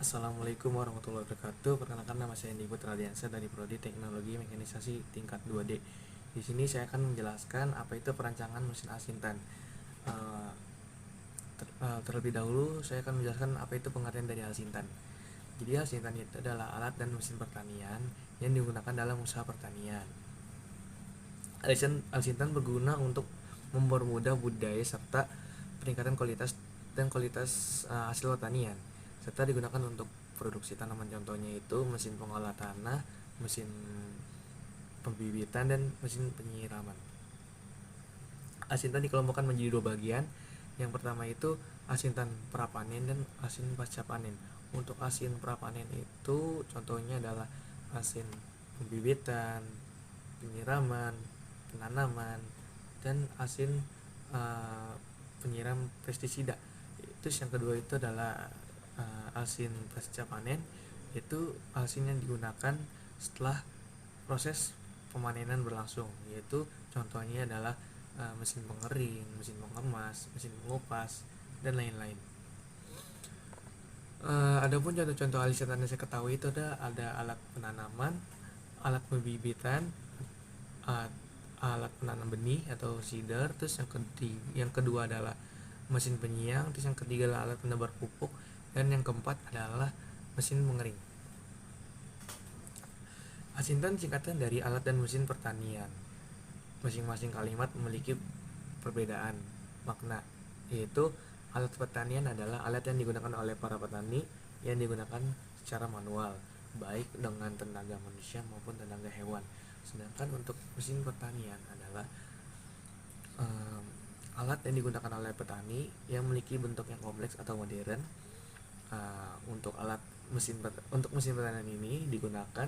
Assalamualaikum warahmatullahi wabarakatuh. Perkenalkan, nama saya Andi Putra Diansyah dari Prodi Teknologi Mekanisasi tingkat 2D. Di sini saya akan menjelaskan apa itu perancangan mesin asintan. Eh, Terlebih dahulu saya akan menjelaskan apa itu pengertian dari asintan. Jadi asintan itu adalah alat dan mesin pertanian yang digunakan dalam usaha pertanian. Asintan berguna untuk mempermudah budaya serta peningkatan kualitas hasil pertanian, serta digunakan untuk produksi tanaman. Contohnya itu mesin pengolah tanah, mesin pembibitan, dan mesin penyiraman. Asintan dikelompokkan menjadi dua bagian. Yang pertama itu asintan prapanen dan asin pasca panen. Untuk asin prapanen itu contohnya adalah asin pembibitan, penyiraman, penanaman, dan asin penyiram pestisida. Terus yang kedua itu adalah asin pasca panen, yaitu asin yang digunakan setelah proses pemanenan berlangsung, yaitu contohnya adalah mesin pengering, mesin pengemas, mesin pengupas, dan lain-lain. Adapun contoh-contoh asintan yang saya ketahui itu ada alat penanaman, alat pembibitan, uh, alat penanam benih atau seeder. Terus yang kedua adalah mesin penyiang. Terus yang ketiga adalah alat penebar pupuk, dan yang keempat adalah mesin pengering. Asintan singkatan dari alat dan mesin pertanian. Masing-masing kalimat memiliki perbedaan makna, yaitu alat pertanian adalah alat yang digunakan oleh para petani yang digunakan secara manual, baik dengan tenaga manusia maupun tenaga hewan. Sedangkan untuk mesin pertanian adalah alat yang digunakan oleh petani yang memiliki bentuk yang kompleks atau modern. Untuk mesin pertanian ini digunakan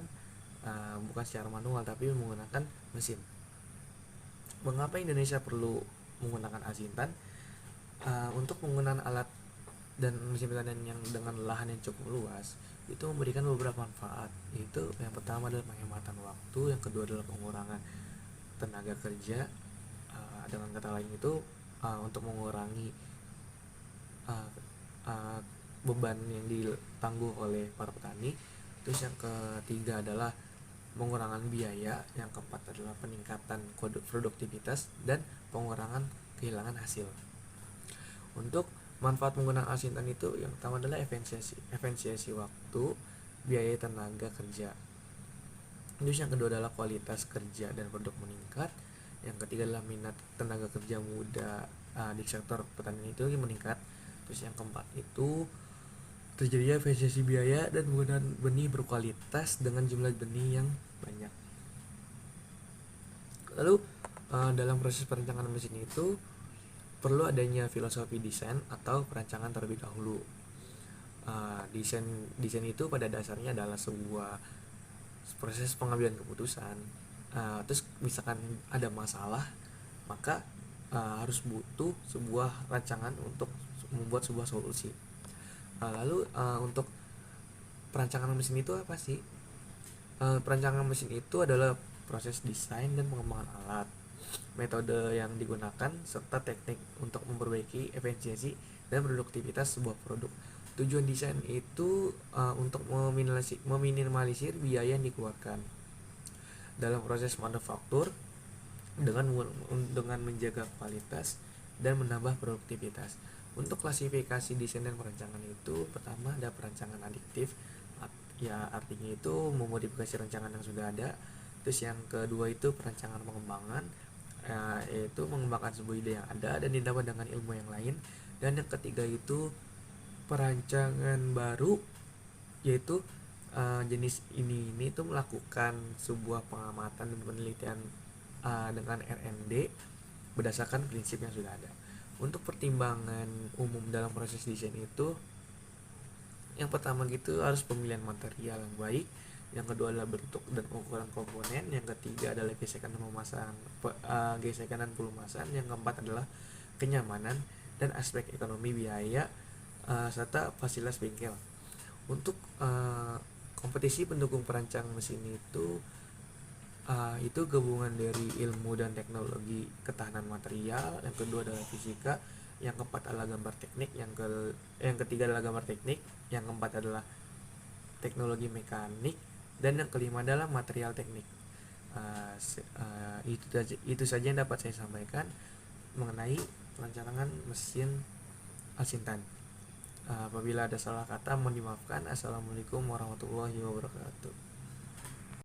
bukan secara manual tapi menggunakan mesin. Mengapa Indonesia perlu menggunakan asintan? Untuk penggunaan alat dan mesin pertanian yang dengan lahan yang cukup luas itu memberikan beberapa manfaat, yaitu yang pertama adalah penghematan waktu, yang kedua adalah pengurangan tenaga kerja. Dengan kata lain itu untuk mengurangi uh, uh, beban yang ditangguh oleh para petani. Terus yang ketiga adalah pengurangan biaya, yang keempat adalah peningkatan produktivitas, dan pengurangan kehilangan hasil. Untuk manfaat menggunakan asintan itu yang pertama adalah efisiensi waktu, biaya tenaga kerja. Terus yang kedua adalah kualitas kerja dan produk meningkat. Yang ketiga adalah minat tenaga kerja muda di sektor pertanian itu meningkat. Terus yang keempat itu terjadinya efisiensi biaya dan penggunaan benih berkualitas dengan jumlah benih yang banyak. Lalu dalam proses perencanaan mesin itu perlu adanya filosofi desain atau perancangan terlebih dahulu. Desain itu pada dasarnya adalah sebuah proses pengambilan keputusan. Terus misalkan ada masalah, maka harus butuh sebuah rancangan untuk membuat sebuah solusi. Lalu untuk perancangan mesin itu apa sih? Perancangan mesin itu adalah proses desain dan pengembangan alat, metode yang digunakan, serta teknik untuk memperbaiki efisiensi dan produktivitas sebuah produk. Tujuan desain itu untuk meminimalisir biaya yang dikeluarkan dalam proses manufaktur dengan menjaga kualitas dan menambah produktivitas. Untuk klasifikasi desain dan perancangan itu, pertama ada perancangan adiktif, ya artinya itu memodifikasi rancangan yang sudah ada. Terus yang kedua itu perancangan pengembangan, yaitu mengembangkan sebuah ide yang ada dan didapat dengan ilmu yang lain. Dan yang ketiga itu perancangan baru, yaitu jenis ini itu melakukan sebuah pengamatan dan penelitian dengan R&D berdasarkan prinsip yang sudah ada. Untuk pertimbangan umum dalam proses desain itu, yang pertama gitu harus pemilihan material yang baik, yang kedua adalah bentuk dan ukuran komponen, yang ketiga adalah gesekan dan pelumasan, yang keempat adalah kenyamanan dan aspek ekonomi biaya serta fasilitas bengkel. Untuk kompetisi pendukung perancang mesin itu gabungan dari ilmu dan teknologi ketahanan material, yang kedua adalah fisika, yang keempat adalah gambar teknik, yang ketiga adalah gambar teknik, yang keempat adalah teknologi mekanik, dan yang kelima adalah material teknik. Itu saja yang dapat saya sampaikan mengenai perancangan mesin Al-Sintan. Apabila ada salah kata mohon dimaafkan. Assalamualaikum warahmatullahi wabarakatuh.